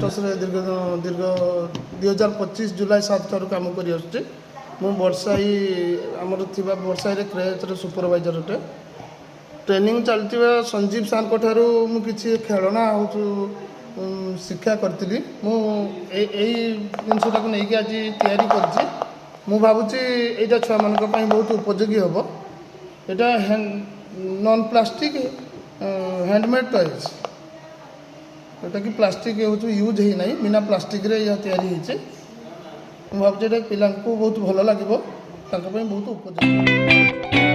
ମୋଟର୍ସରେ ଦୀର୍ଘ 2025 ଜୁଲାଇ 7 ଠାରୁ କାମ କରି ଆସୁଛି। ମୁଁ ବର୍ଷାଇ ଆମର ଥିବା ବର୍ଷାଇରେ କ୍ରେଜ୍ର ସୁପରଭାଇଜର ଅଟେ। ट्रेनिंग चलता संजीव सार ठारू मु किसी खेलना शिक्षा करी जिनसा नहीं आज तैयारी कर भावुँ यहाँ छुआ मान बहुत उपयोगी हम यहाँ नॉन प्लास्टिक हैंडमेड टॉयज जोटा कि प्लास्टिक यूज ही ना बिना प्लास्टिक रे यह तैयारी होती भावुँ पिला बहुत भल लगे बहुत उपयोगी।